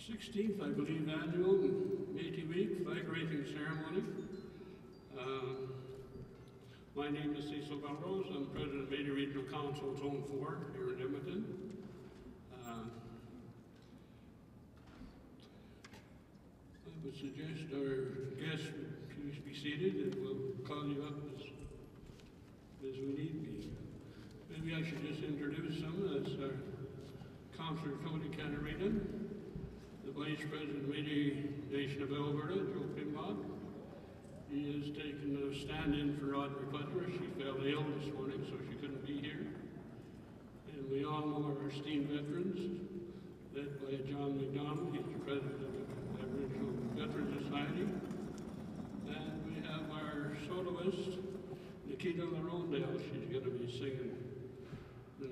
16th, I believe, annual Metis Week flag raising ceremony. My name is Cecil Belrose. I'm President of Metis Regional Council Zone 4 here in Edmonton. I would suggest our guests please be seated and we'll call you up as we need be. Maybe I should just introduce them. That's our Councillor Tony Catarina, the Vice President of Metis Nation of Alberta, Joe Pimbach. He has taken a stand-in for Audrey Butler. She fell ill this morning, so she couldn't be here. And we all know our esteemed veterans, led by John McDonald. He's the President of the Aboriginal Veterans Society. And we have our soloist, Nikita Larondale. She's going to be singing the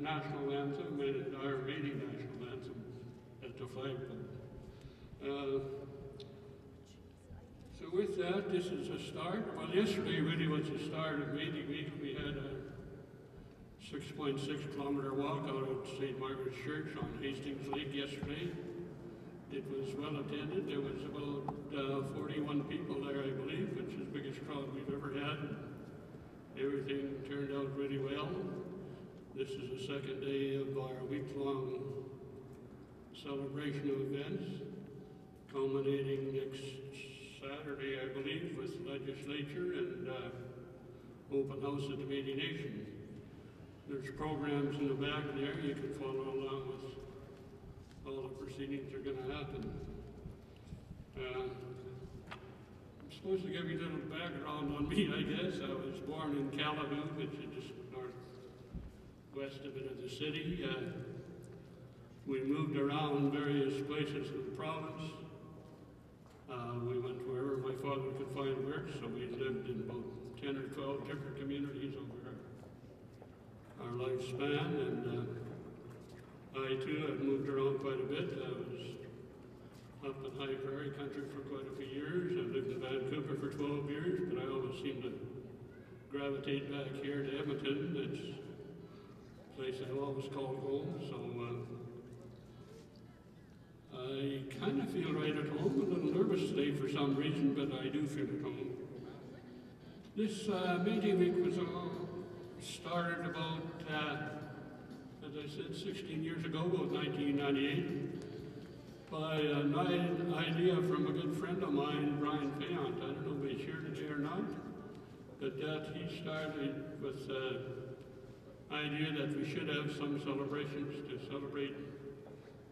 national anthem and our Metis national anthem at the flagpole. So with that, this is a start. Well, yesterday really was the start of Metis Week. We had a 6.6 kilometer walk out of St. Margaret's Church on Hastings Lake yesterday. It was well attended. There was about 41 people there, I believe, which is the biggest crowd we've ever had. Everything turned out really well. This is the second day of our week-long celebration of events, culminating next Saturday, I believe, with legislature and open house at the Metis Nation. There's programs in the back there. You can follow along with all the proceedings that are going to happen. I'm supposed to give you a little background on me, I guess. I was born in Caladoo, which is just northwest of the city. We moved around various places in the province. We went wherever my father could find work, so we lived in about 10 or 12 different communities over our lifespan, and I too have moved around quite a bit. I was up in High Prairie country for quite a few years. I lived in Vancouver for 12 years, but I always seem to gravitate back here to Edmonton. It's a place I've always called home, so I kind of feel right at home. A little nervous today for some reason, but I do feel at home. This Metis Week was started about, as I said, 16 years ago, about 1998, by an idea from a good friend of mine, Brian Fayant. I don't know if he's here today or not, but he started with the idea that we should have some celebrations to celebrate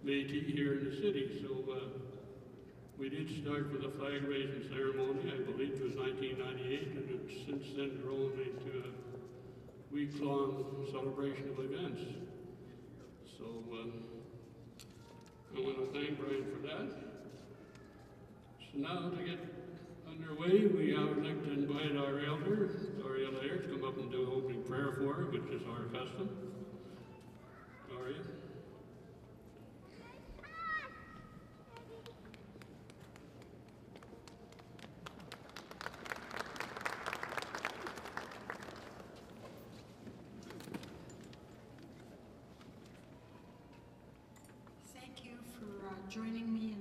Metis here in the city. So we did start with a flag raising ceremony. I believe it was 1998, and it's since then grown into a week-long celebration of events. So I want to thank Brian for that. So now to get underway, we would like to invite our elder, Gloria Lair, to come up and do an opening prayer for her, which is our custom. Gloria. Joining me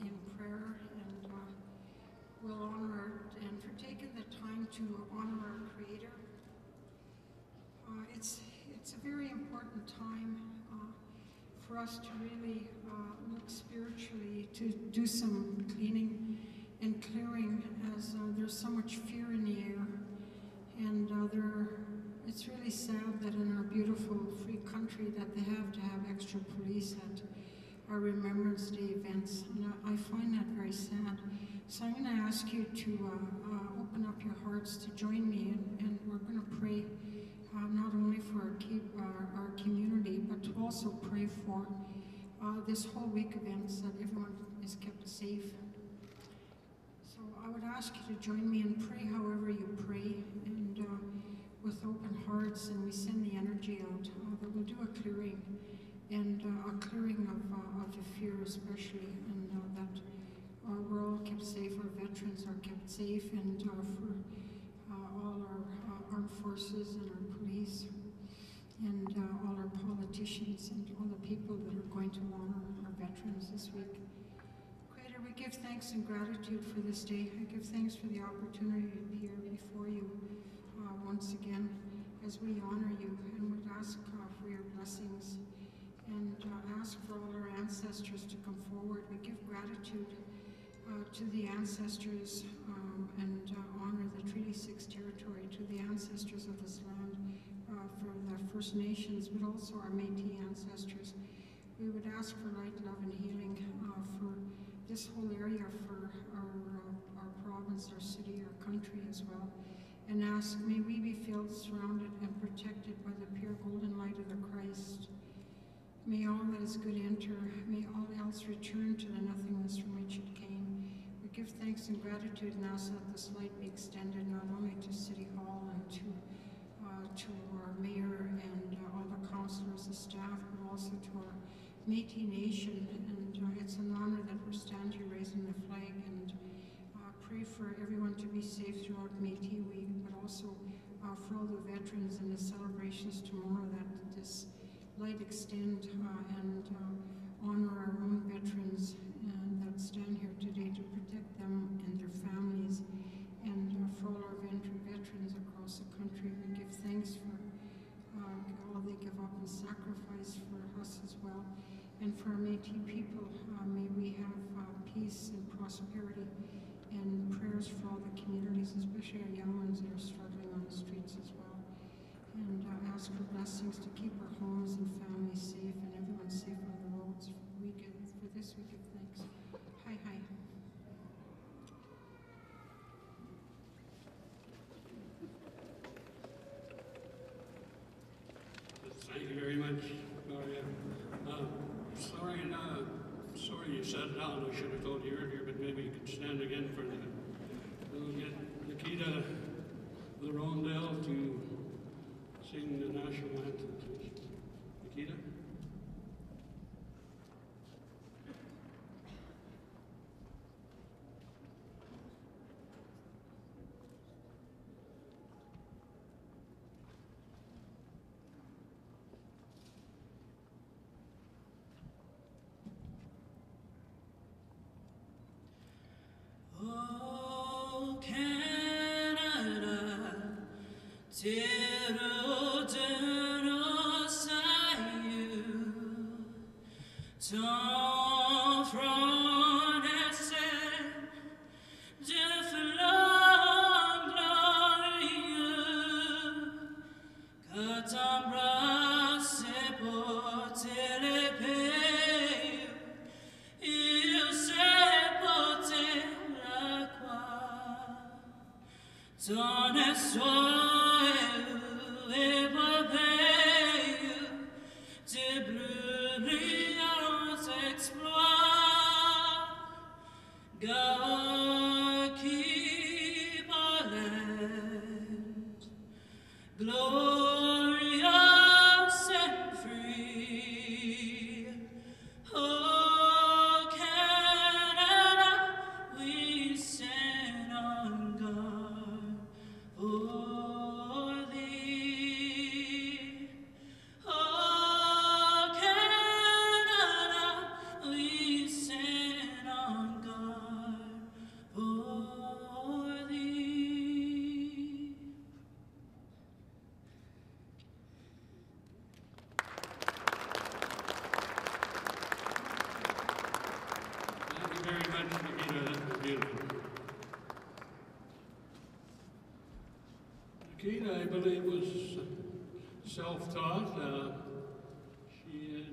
in prayer, and we'll honor and for taking the time to honor our Creator. It's a very important time for us to really look spiritually, to do some cleaning and clearing, as there's so much fear in the air, and it's really sad that in our beautiful free country that they have to have extra police at our Remembrance Day events, and I find that very sad. So I'm going to ask you to open up your hearts to join me, and we're going to pray not only for our community, but to also pray for this whole week events, that everyone is kept safe. So I would ask you to join me and pray however you pray, and with open hearts, and we send the energy out, that we'll do a clearing, and a clearing of the fear especially, and that we're all kept safe, our veterans are kept safe, and for all our armed forces and our police, and all our politicians and all the people that are going to honor our veterans this week. Creator, we give thanks and gratitude for this day. I give thanks for the opportunity to appear before you once again as we honor you and would ask for your blessings and ask for all our ancestors to come forward. We give gratitude to the ancestors and honor the Treaty 6 territory, to the ancestors of this land, for the First Nations, but also our Metis ancestors. We would ask for light, love, and healing for this whole area, for our province, our city, our country as well. And ask, may we be filled, surrounded, and protected by the pure golden light of the Christ. May all that is good enter, may all else return to the nothingness from which it came. We give thanks and gratitude and ask that this light be extended not only to City Hall and to our mayor and all the councillors, the staff, but also to our Métis Nation. And it's an honor that we stand here raising the flag and pray for everyone to be safe throughout Métis Week, but also for all the veterans and the celebrations tomorrow, that this light extend and honor our own veterans and that stand here today to protect them and their families, and for all our veterans across the country. We give thanks for all they give up and sacrifice for us as well. And for our Métis people, may we have peace and prosperity, and prayers for all the communities, especially our young ones that are struggling on the streets as well. And ask for blessings to keep our homes and families safe and everyone safe on the roads. For this we give thanks. Hi, hi. Thank you very much, Gloria. Sorry you sat down. I should have told you earlier, but maybe you could stand again for we'll get Nikita the Rondell to sing the national anthem, please. Nikita? Oh, Canada, tant front de flammes glorieux, que t'embrasse et porter l'épée, il s'est porté la croix, ton espoir est merveilleux, tes bleus brillants exploits, God keep our land glorious and free. Oh, Canada, we stand on guard for thee. Oh, Canada, we stand on guard for thee. Thank you very much, Nikita. That was beautiful. Nikita, I believe, was self-taught. She is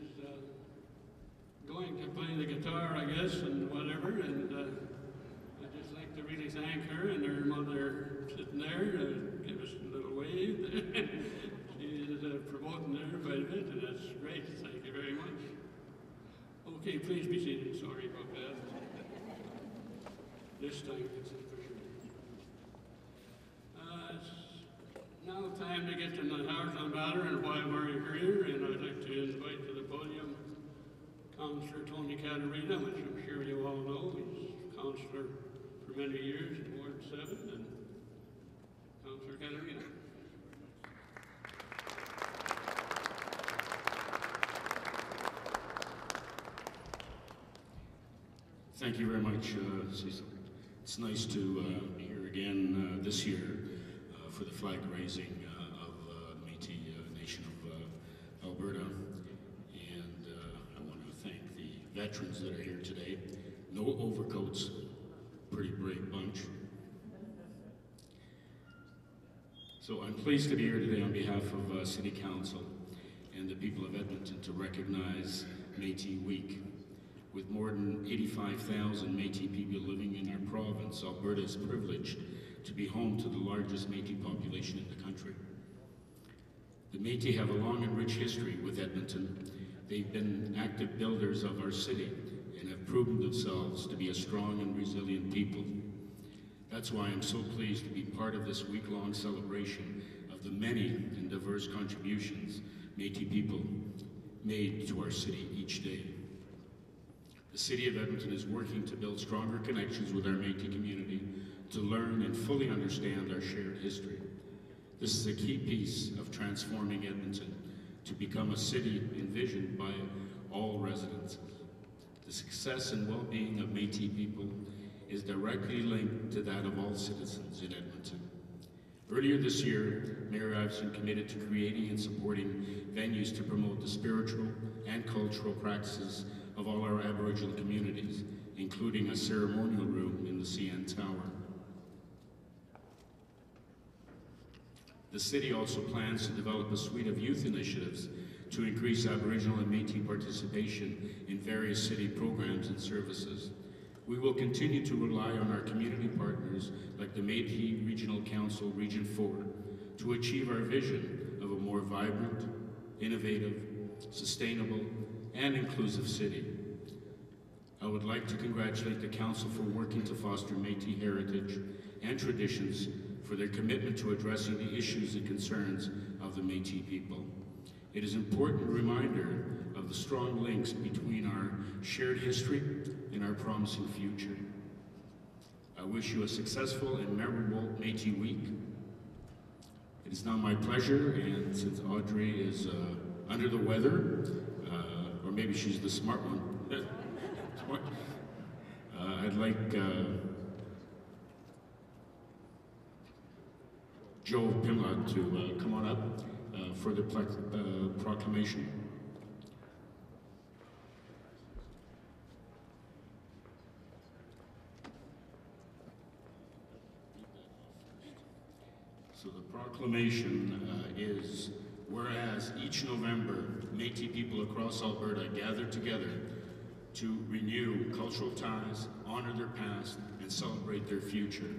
going to play the guitar, I guess, and whatever, and I'd just like to really thank her and her mother sitting there to give us a little wave. She is promoting her quite a bit, and that's great. Thank you very much. Okay, please be seated. Sorry about that. This time, it's for sure. It's now time to get to the heart of the matter and why we're here, and I'd like to invite to the podium Councillor Tony Caterina, which I'm sure you all know. He's councillor for many years in Ward 7, and Councillor Caterina. Thank you very much, Cecil. It's nice to be here again this year for the flag raising of the Métis Nation of Alberta. And I want to thank the veterans that are here today. No overcoats, pretty brave bunch. So I'm pleased to be here today on behalf of City Council and the people of Edmonton to recognize Métis Week. With more than 85,000 Métis people living in our province, Alberta is privileged to be home to the largest Métis population in the country. The Métis have a long and rich history with Edmonton. They've been active builders of our city and have proven themselves to be a strong and resilient people. That's why I'm so pleased to be part of this week-long celebration of the many and diverse contributions Métis people made to our city each day. The City of Edmonton is working to build stronger connections with our Métis community to learn and fully understand our shared history. This is a key piece of transforming Edmonton to become a city envisioned by all residents. The success and well-being of Métis people is directly linked to that of all citizens in Edmonton. Earlier this year, Mayor Iveson committed to creating and supporting venues to promote the spiritual and cultural practices of all our Aboriginal communities, including a ceremonial room in the CN Tower. The city also plans to develop a suite of youth initiatives to increase Aboriginal and Métis participation in various city programs and services. We will continue to rely on our community partners like the Métis Regional Council Region 4 to achieve our vision of a more vibrant, innovative, sustainable, and inclusive city. I would like to congratulate the Council for working to foster Métis heritage and traditions, for their commitment to addressing the issues and concerns of the Métis people. It is an important reminder of the strong links between our shared history and our promising future. I wish you a successful and memorable Métis Week. It is now my pleasure, and since Audrey is under the weather, or maybe she's the smart one, I'd like Joe Pimlott to come on up for the proclamation. So the proclamation is, whereas each November, Métis people across Alberta gather together to renew cultural ties, honor their past, and celebrate their future.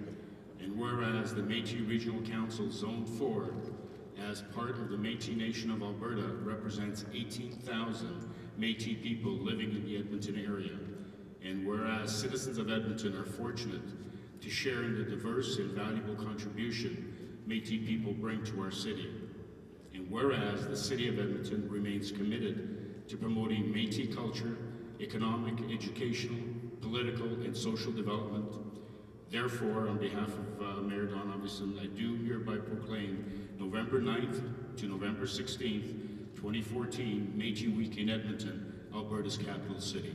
And whereas the Métis Regional Council Zone 4, as part of the Métis Nation of Alberta, represents 18,000 Métis people living in the Edmonton area. And whereas citizens of Edmonton are fortunate to share in the diverse and valuable contribution Métis people bring to our city. And whereas the City of Edmonton remains committed to promoting Métis culture, economic, educational, political, and social development. Therefore, on behalf of Mayor Don Iveson, I do hereby proclaim November 9th to November 16th, 2014, Métis Week in Edmonton, Alberta's capital city.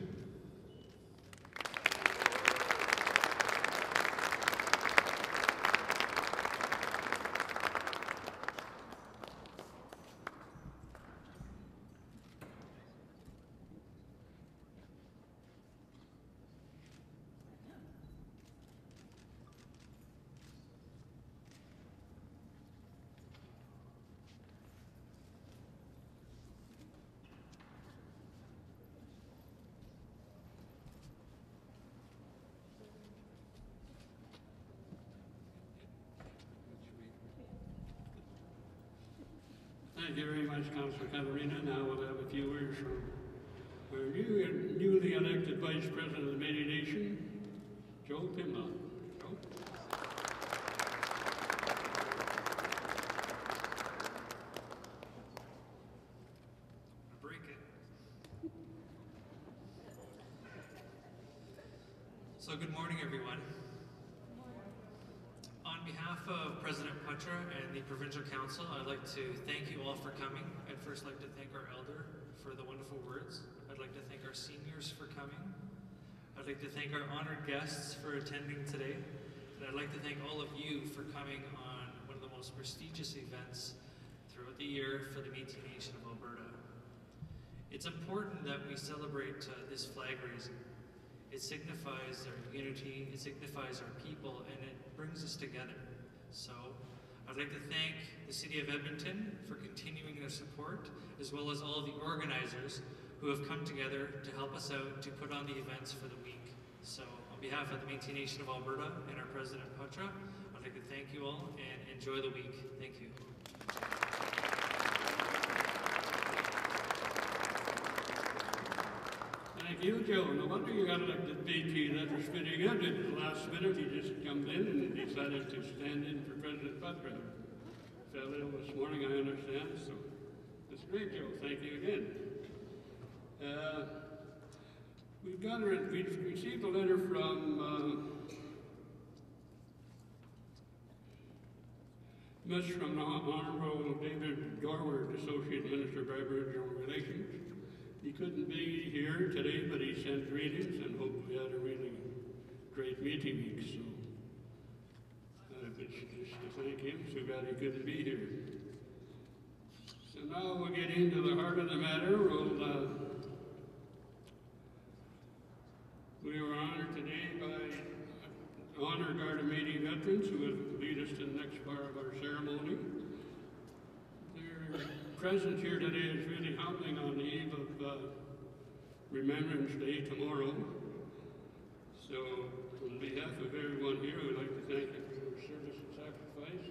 Thank you very much, Councillor Catarina. Now we'll have a few words from our newly elected Vice President of the Métis Nation, Joe Pimlott. Joe? Break it. So good morning, everyone. On behalf of President Putra and the Provincial Council, I'd like to thank you all for coming. I'd first like to thank our elder for the wonderful words. I'd like to thank our seniors for coming, I'd like to thank our honored guests for attending today, and I'd like to thank all of you for coming on one of the most prestigious events throughout the year for the Métis Nation of Alberta. It's important that we celebrate this flag raising. It signifies our unity, it signifies our people, and it brings us together. So I'd like to thank the City of Edmonton for continuing their support, as well as all of the organizers who have come together to help us out to put on the events for the week. So on behalf of the Métis Nation of Alberta and our President Patra, I'd like to thank you all and enjoy the week. Thank you. Thank you, Joe. No wonder you got elected VP. That was pretty good. At the last minute, he just jumped in and decided to stand in for President Patra. Fell ill this morning, I understand, so that's great, Joe. Thank you again. We've received a letter from message from the Honorable David Dorward, Associate Minister of Aboriginal Relations. He couldn't be here today, but he sent greetings and hoped we had a really great meeting week. So it's just to thank him. Too bad he couldn't be here. So now we'll get into the heart of the matter. We were honored today by Honor Garda Métis veterans who will lead us to the next part of our ceremony. Their presence here today is really humbling on the eve of Remembrance Day tomorrow. So on behalf of everyone here, we'd like to thank you for your service and sacrifice.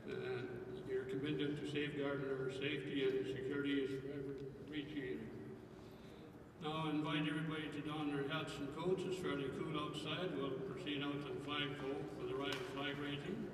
And your commitment to safeguarding our safety and security is forever appreciated. Now I invite everybody to don their hats and coats. It's fairly cool outside. We'll proceed out to the flagpole for the rite of flag raising.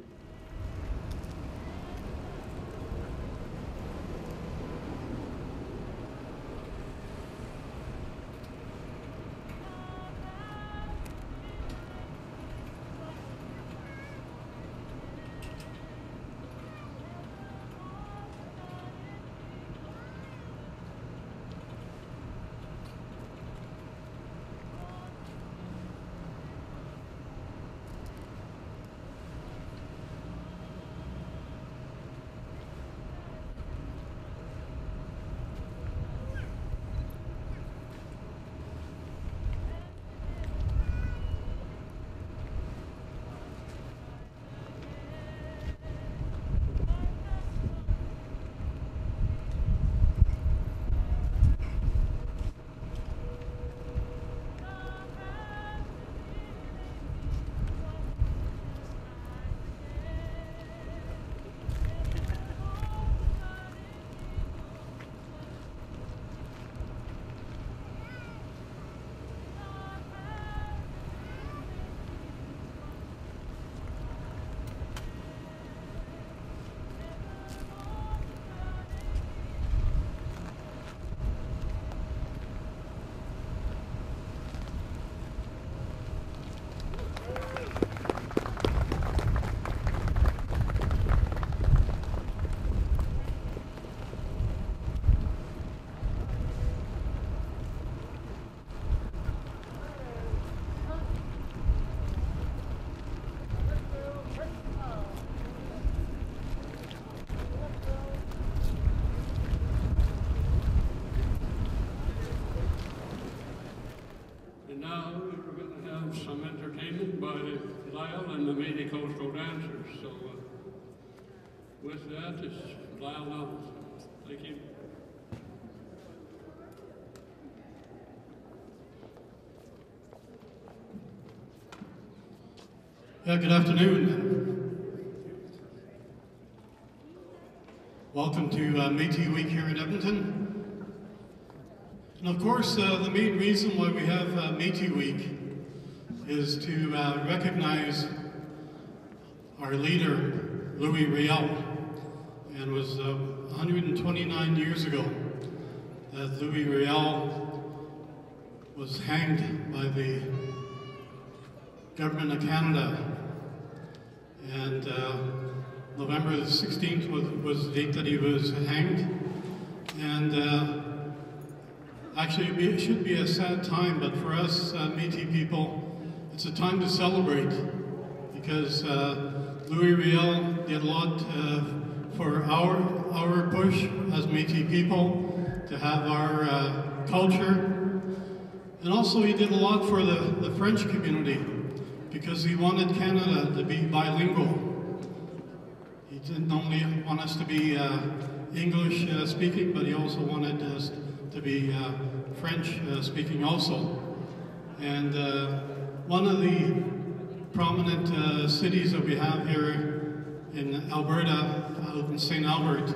Some entertainment by Lyle and the Metis Coastal Dancers. So with that, it's Lyle now. Thank you. Yeah, good afternoon. Welcome to Métis Week here in Edmonton. And of course, the main reason why we have Métis Week is to recognize our leader, Louis Riel. And it was 129 years ago that Louis Riel was hanged by the government of Canada. And November the 16th was the date that he was hanged. And Actually, it should be a sad time, but for us Métis people, it's a time to celebrate because Louis Riel did a lot for our push as Métis people to have our culture, and also he did a lot for the French community because he wanted Canada to be bilingual. He didn't only want us to be English speaking, but he also wanted us to be French speaking also. And one of the prominent cities that we have here in Alberta, out in St. Albert,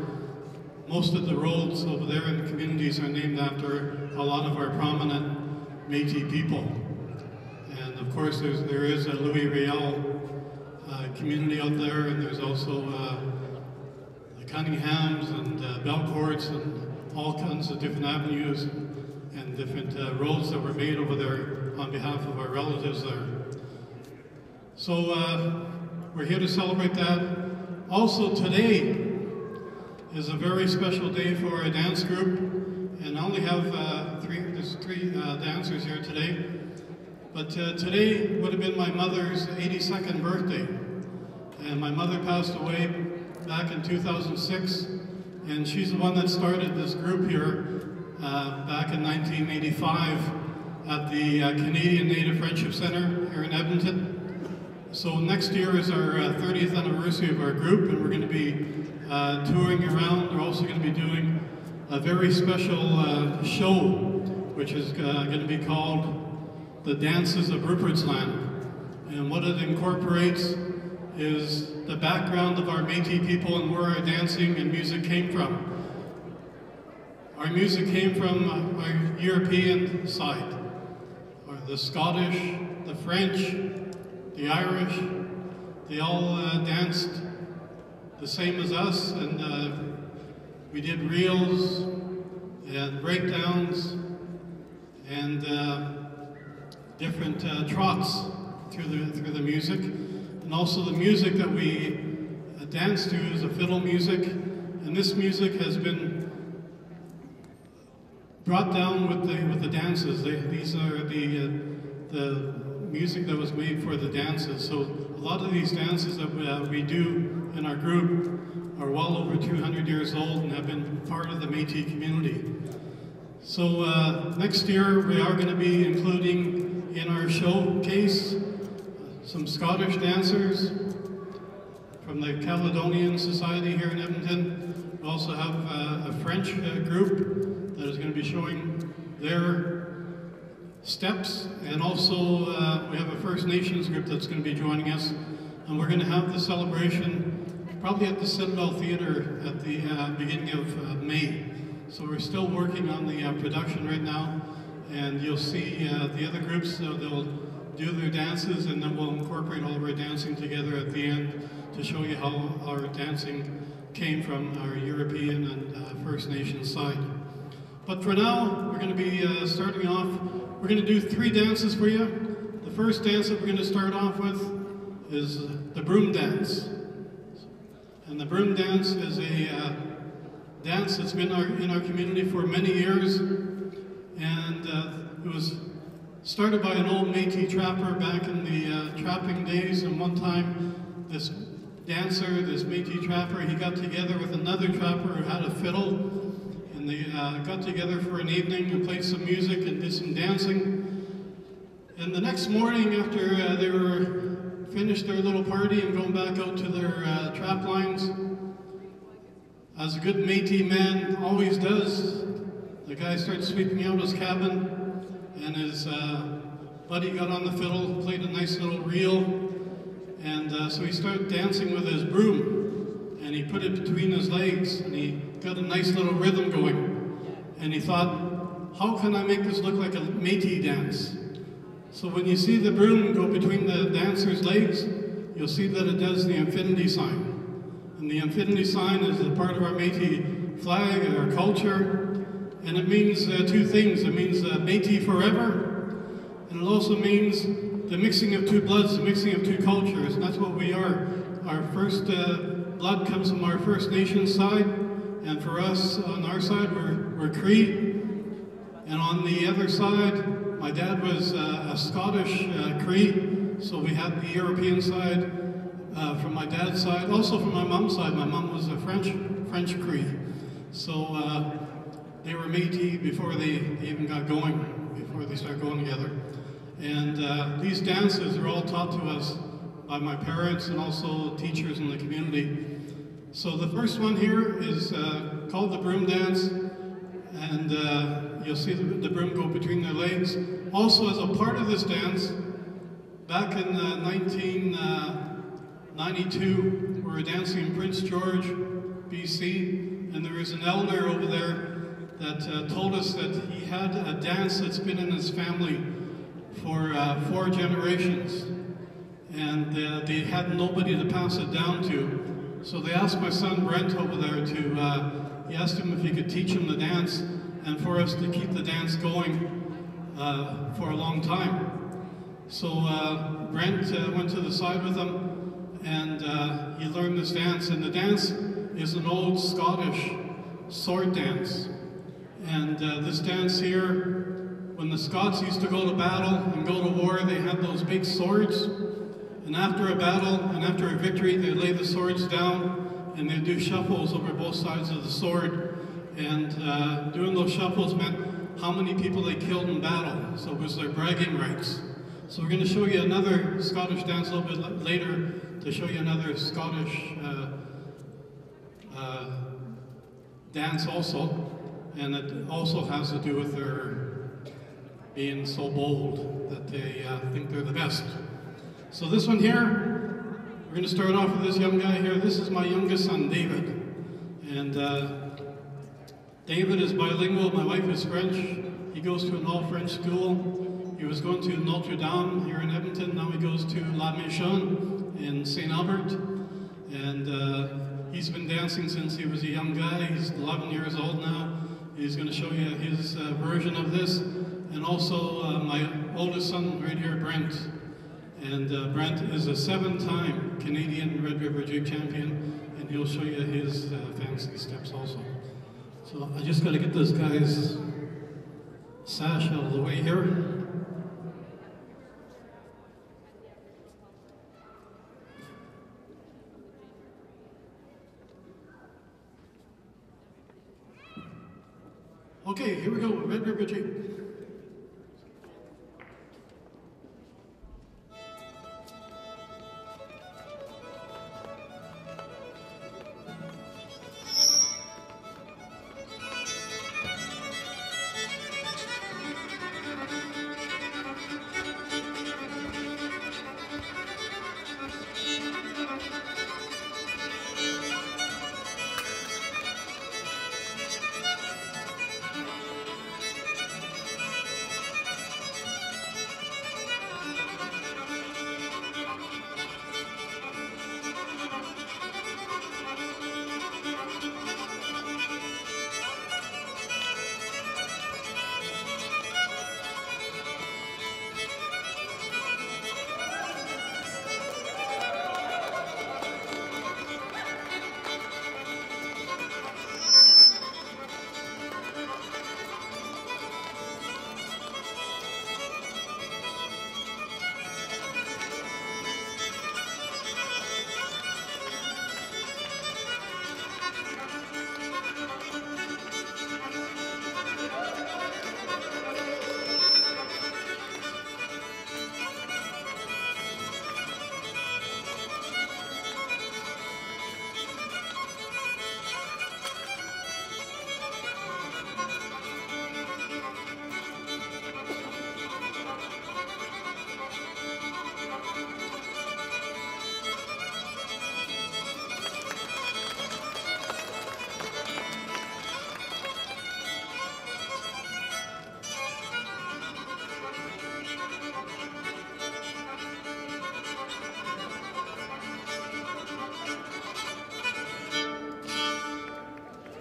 most of the roads over there in the communities are named after a lot of our prominent Métis people. And of course there is a Louis Riel community out there, and there's also the Cunninghams and Belcourts and all kinds of different avenues and different roads that were made over there on behalf of our relatives there. So we're here to celebrate that. Also today is a very special day for our dance group, and I only have three dancers here today. But today would have been my mother's 82nd birthday, and my mother passed away back in 2006, and she's the one that started this group here back in 1985 at the Canadian Native Friendship Center here in Edmonton. So next year is our 30th anniversary of our group, and we're going to be touring around. We're also going to be doing a very special show, which is going to be called The Dances of Rupert's Land. And what it incorporates is the background of our Métis people and where our dancing and music came from. Our music came from our European side, or the Scottish, the French, the Irish. They all danced the same as us, and we did reels and breakdowns and different trots through the music. And also the music that we dance to is a fiddle music, and this music has been brought down with the dances. These are the music that was made for the dances. So a lot of these dances that we do in our group are well over 200 years old and have been part of the Métis community. So next year we are going to be including in our showcase some Scottish dancers from the Caledonian Society here in Edmonton. We also have a French group that is going to be showing their steps, and also we have a First Nations group that's going to be joining us, and we're going to have the celebration probably at the Citadel Theatre at the beginning of May. So we're still working on the production right now, and you'll see the other groups, they'll do their dances, and then we'll incorporate all of our dancing together at the end to show you how our dancing came from our European and First Nations side. But for now, we're going to be starting off. We're going to do 3 dances for you. The first dance that we're going to start off with is the broom dance. And the broom dance is a dance that's been in our community for many years. And it was started by an old Métis trapper back in the trapping days. And one time, this dancer, this Métis trapper, he got together with another trapper who had a fiddle. And they got together for an evening and played some music and did some dancing. And the next morning, after they were finished their little party and going back out to their trap lines, as a good Métis man always does, the guy started sweeping out his cabin, and his buddy got on the fiddle, played a nice little reel, and so he started dancing with his broom, and he put it between his legs, and he got a nice little rhythm going. And he thought, how can I make this look like a Métis dance? So when you see the broom go between the dancer's legs, you'll see that it does the infinity sign. And the infinity sign is a part of our Métis flag, our culture, and it means 2 things. It means Métis forever, and it also means the mixing of 2 bloods, the mixing of 2 cultures, and that's what we are. Our first blood comes from our First Nations side, and for us, on our side, we're Cree, And on the other side, my dad was a Scottish Cree, so we had the European side from my dad's side. Also from my mom's side, my mom was a French Cree. So they were Métis before they even got going, before they started going together. And these dances are all taught to us by my parents and also teachers in the community. So the first one here is called the broom dance, and you'll see the broom go between their legs. Also, as a part of this dance, back in 1992, we were dancing in Prince George, BC, and there was an elder over there that told us that he had a dance that's been in his family for 4 generations, and they had nobody to pass it down to. So they asked my son Brent over there to, he asked him if he could teach him the dance and for us to keep the dance going for a long time. So Brent went to the side with him and he learned this dance. And the dance is an old Scottish sword dance. And this dance here, when the Scots used to go to battle and go to war, they had those big swords. And after a battle and after a victory, they lay the swords down and they do shuffles over both sides of the sword. And doing those shuffles meant how many people they killed in battle. So it was their bragging rights. So we're going to show you another Scottish dance a little bit later to show you another Scottish dance also. And it also has to do with their being so bold that they think they're the best. So this one here, we're going to start off with this young guy here. This is my youngest son, David. And David is bilingual. My wife is French. He goes to an all-French school. He was going to Notre Dame here in Edmonton. Now he goes to La Mission in St. Albert. And he's been dancing since he was a young guy. He's 11 years old now. He's going to show you his version of this. And also my oldest son right here, Brent. And Brent is a 7-time Canadian Red River Jig champion, and he'll show you his fancy steps also. So I just got to get this guy's sash out of the way here. Okay, here we go, Red River Jig.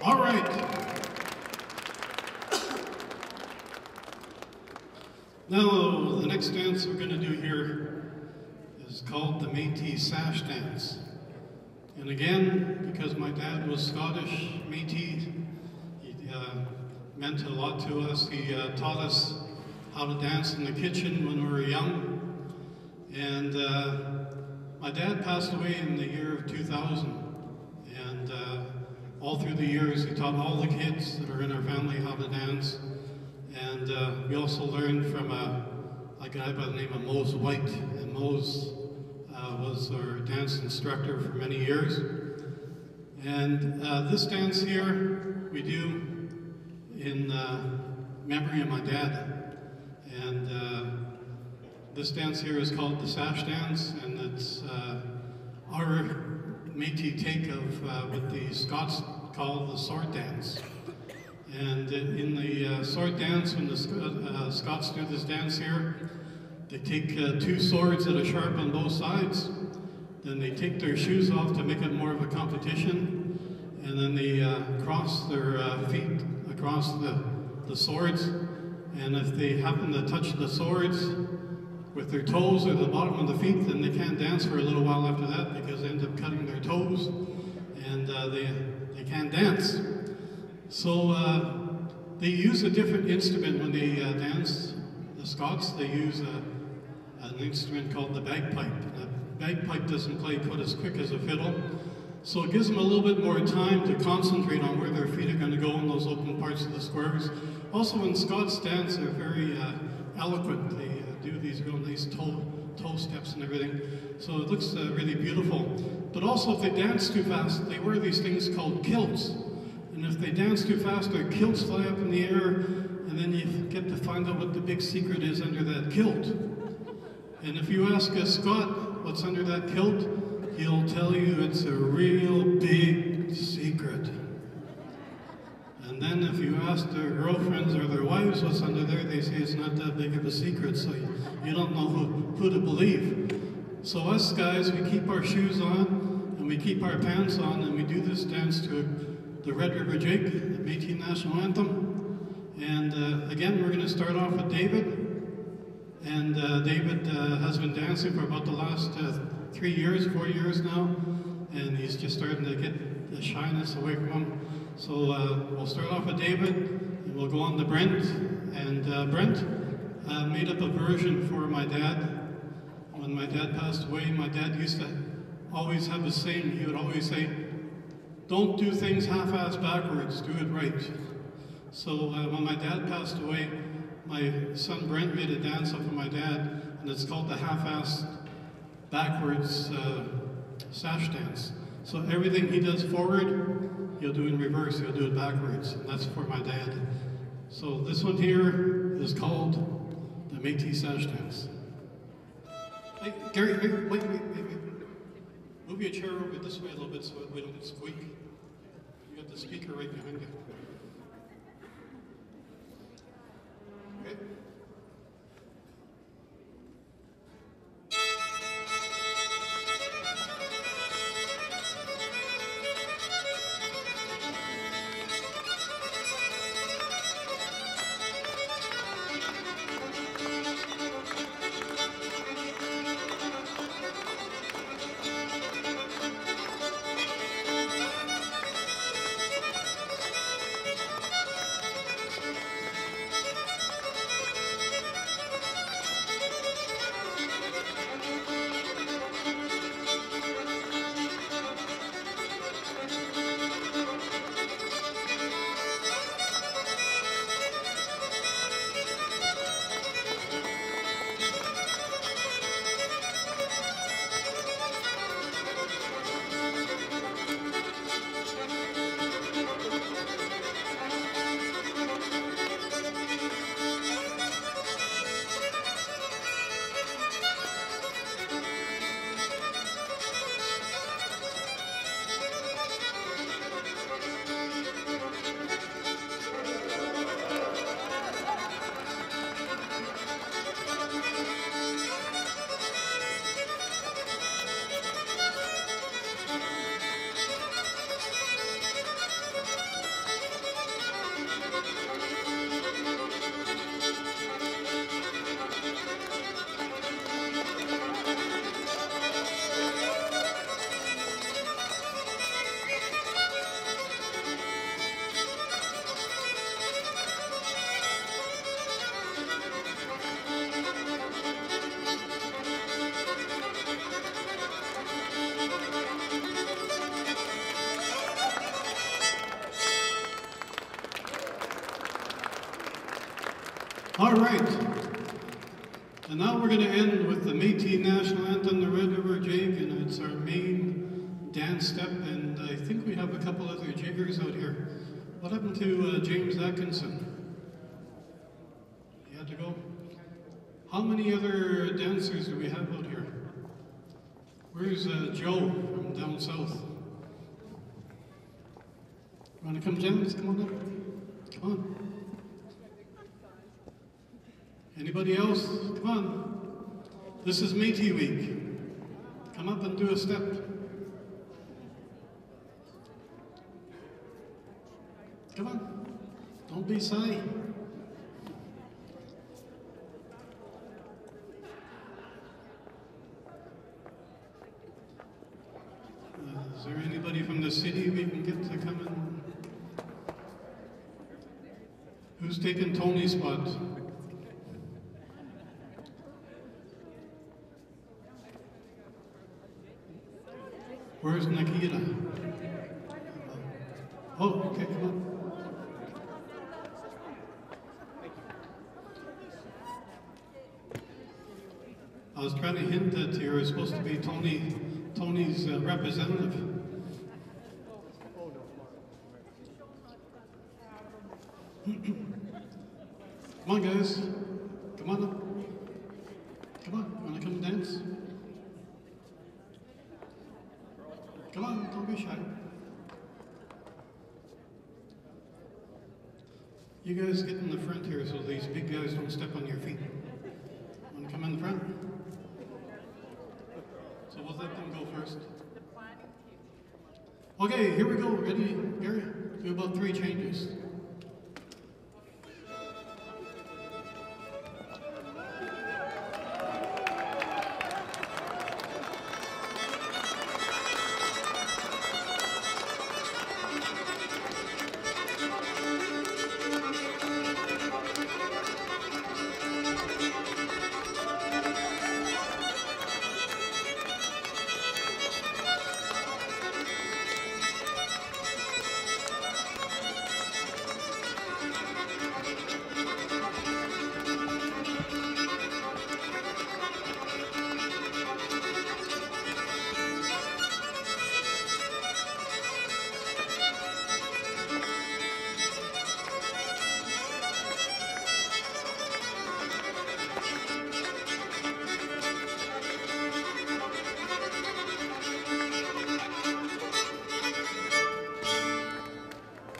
All right. Now, the next dance we're going to do here is called the Métis sash dance. And again, because my dad was Scottish Métis, meant a lot to us. He taught us how to dance in the kitchen when we were young. And my dad passed away in the year of 2000. And all through the years, he taught all the kids that are in our family how to dance. And we also learned from a guy by the name of Mose White. And Mose was our dance instructor for many years. And this dance here we do in memory of my dad. And this dance here is called the sash dance, and it's our Métis take of what the Scots call the sword dance. And in the sword dance, when the Scots do this dance here, they take two swords that are sharp on both sides. Then they take their shoes off to make it more of a competition. And then they cross their feet across the swords. And if they happen to touch the swords with their toes or the bottom of the feet, then they can't dance for a little while after that because they end up cutting their toes and they can't dance. So they use a different instrument when they dance. The Scots, they use an instrument called the bagpipe. The bagpipe doesn't play quite as quick as a fiddle, so it gives them a little bit more time to concentrate on where their feet are going to go in those open parts of the squares. Also, when Scots dance, they're very eloquent. They do these real nice toe steps and everything, so it looks really beautiful. But also, if they dance too fast, they wear these things called kilts. And if they dance too fast, their kilts fly up in the air, and then you get to find out what the big secret is under that kilt. And if you ask a Scot what's under that kilt, he'll tell you it's a real big secret. And then if you ask their girlfriends or their wives what's under there, they say it's not that big of a secret, so you don't know who to believe. So us guys, we keep our shoes on, and we keep our pants on, and we do this dance to the Red River Jig, the Métis National Anthem. And again, we're going to start off with David. And David has been dancing for about the last 4 years now, and he's just starting to get the shyness away from him. So we'll start off with David, and we'll go on to Brent. And Brent made up a version for my dad. When my dad passed away, my dad used to always have a saying. He would always say, "Don't do things half-assed backwards, do it right." So when my dad passed away, my son Brent made a dance up for my dad, and it's called the half-assed backwards sash dance. So everything he does forward, he'll do in reverse, he'll do it backwards, and that's for my dad. So this one here is called the Métis sash dance. Hey, Gary, wait. Move your chair over this way a little bit so we don't squeak. You got the speaker right behind you. Okay. right. And now we're going to end with the Metis National Anthem, the Red River Jig, and it's our main dance step, and I think we have a couple other jiggers out here. What happened to James Atkinson? He had to go? How many other dancers do we have out here? Where's Joe from down south? Want to come dance? Come on up. Come on. Anybody else? Come on. This is Metis Week. Come up and do a step. Come on. Don't be shy. Is there anybody from the city we can get to come in? Who's taking Tony's spot? Where's Nikita? Oh, okay, come on. I was trying to hint that you were supposed to be Tony's representative. Come on, guys. Come on up. Come on, wanna come dance? Come on, don't be shy. You guys get in the front here so these big guys don't step on your feet. Wanna come in the front? So we'll let them go first. Okay, here we go. Ready, Gary? Do about 3 changes.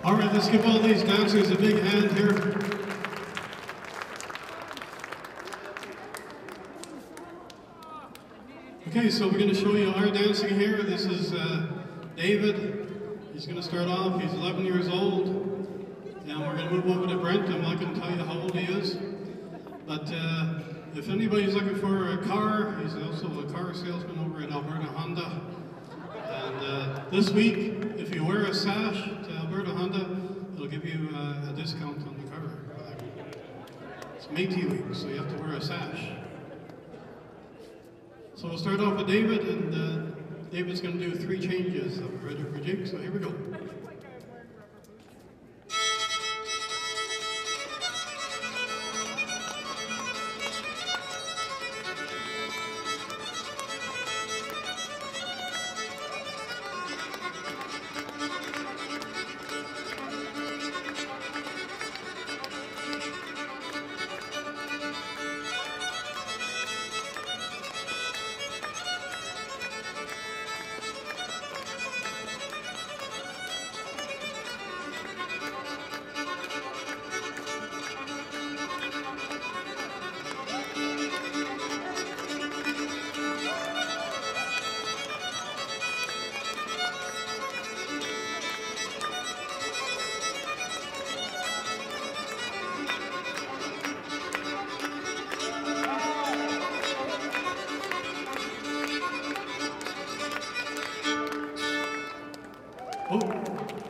All right, let's give all these dancers a big hand here. Okay, so we're going to show you our dancing here. This is David. He's going to start off. He's 11 years old. And we're going to move over to Brent. I'm not going to tell you how old he is. But if anybody's looking for a car, he's also a car salesman over at Alberta Honda. And this week, if you wear a sash to Alberta Honda, it'll give you a discount on the car. It's Metis Week, so you have to wear a sash. So we'll start off with David, and David's going to do 3 changes of Red River Jig, so here we go.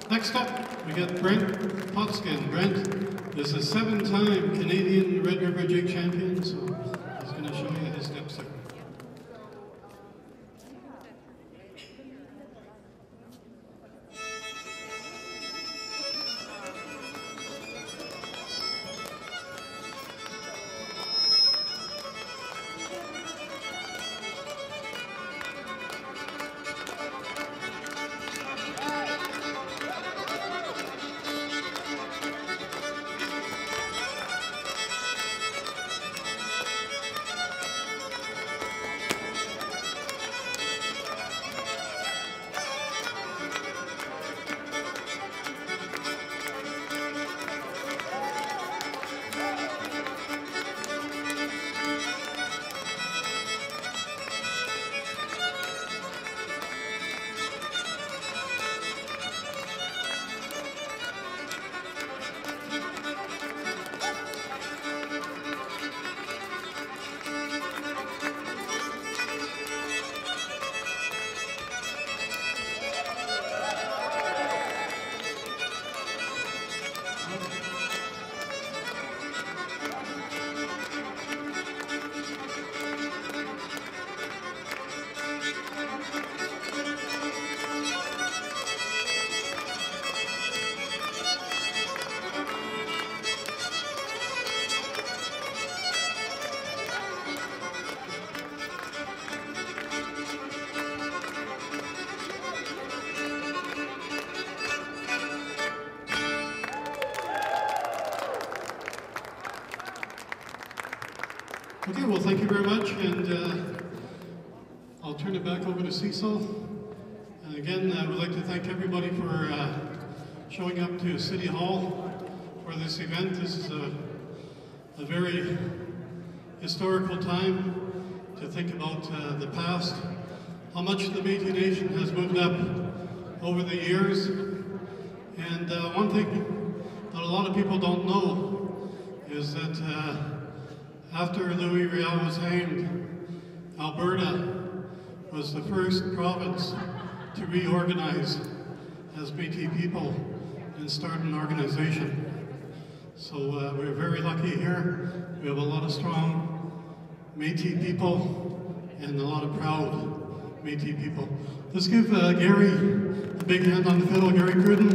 Next up, we got Brent Potskin. Brent is a 7-time Canadian Red River Jig champion, so he's going to show you his steps there. much, and I'll turn it back over to Cecil. And again, I would like to thank everybody for showing up to City Hall for this event. This is a very historical time to think about the past, how much the Métis Nation has moved up over the years. And one thing that a lot of people don't know is that after Louis Riel was hanged, Alberta was the first province to reorganize as Métis people and start an organization. So we're very lucky here. We have a lot of strong Métis people and a lot of proud Métis people. Let's give Gary a big hand on the fiddle, Gary Cruden,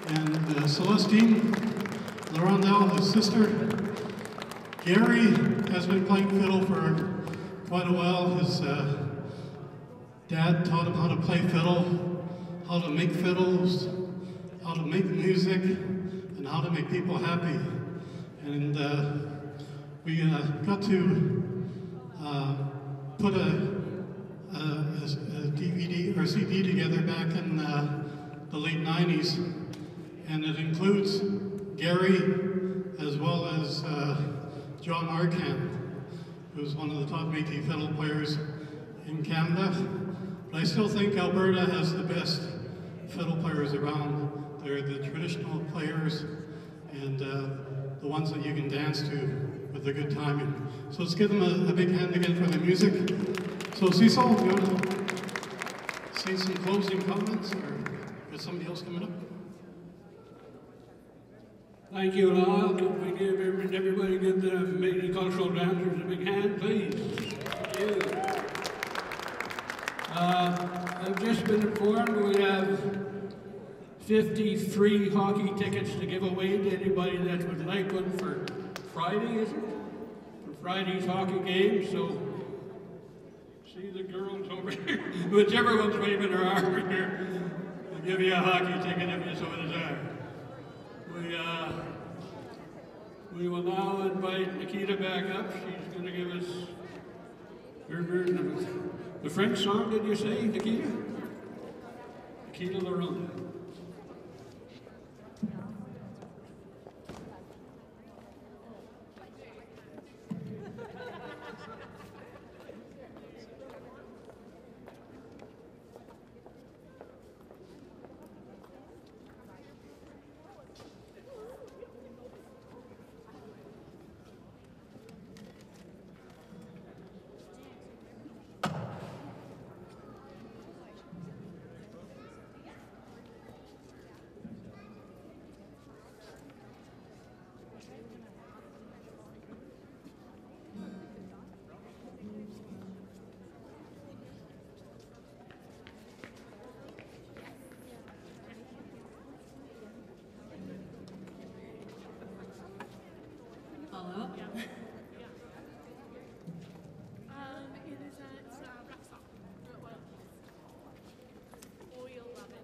and Celestine Laurendale, his sister. Gary has been playing fiddle for quite a while. His dad taught him how to play fiddle, how to make fiddles, how to make music, and how to make people happy. And we got to put a DVD or CD together back in the late 90s, and it includes Gary as well as John Arcan, who's one of the top Métis fiddle players in Canada. But I still think Alberta has the best fiddle players around. They're the traditional players and the ones that you can dance to with a good timing. So let's give them a big hand again for the music. So Cecil, do you want to say some closing comments, or is somebody else coming up? Thank you, and I'll give everybody give the Métis cultural dancers a big hand, please. Thank you. I've just been informed we have 53 hockey tickets to give away to anybody that would like one for Friday, is it? For Friday's hockey game, so see the girls over here. Whichever one's waving their arm here, we'll give you a hockey ticket if you so desire. We will now invite Nikita back up. She's going to give us her version of it. The French song, did you say, Nikita? Nikita Laronde. Hello? It is at Rexall. Oh, you'll love it.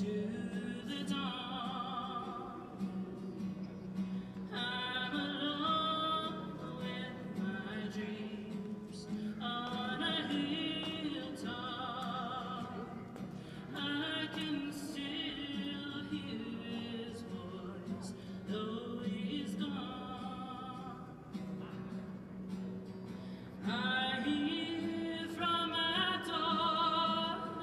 to the dawn. I'm alone with my dreams on a hilltop. I can still hear his voice, though he's gone. I hear from my door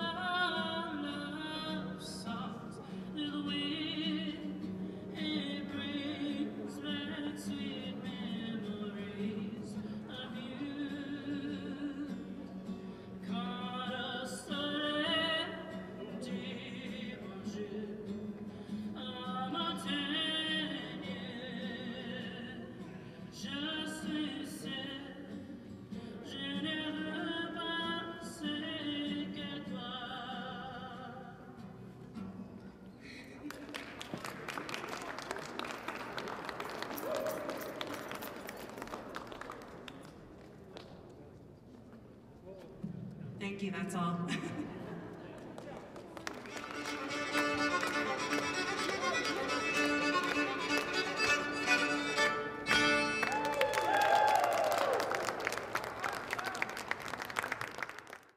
love songs to the wind. It brings back sweet memories of you. Quand le soleil dimanche en montagne, je suis seul, je ne repense qu'à toi. Thank you, that's all.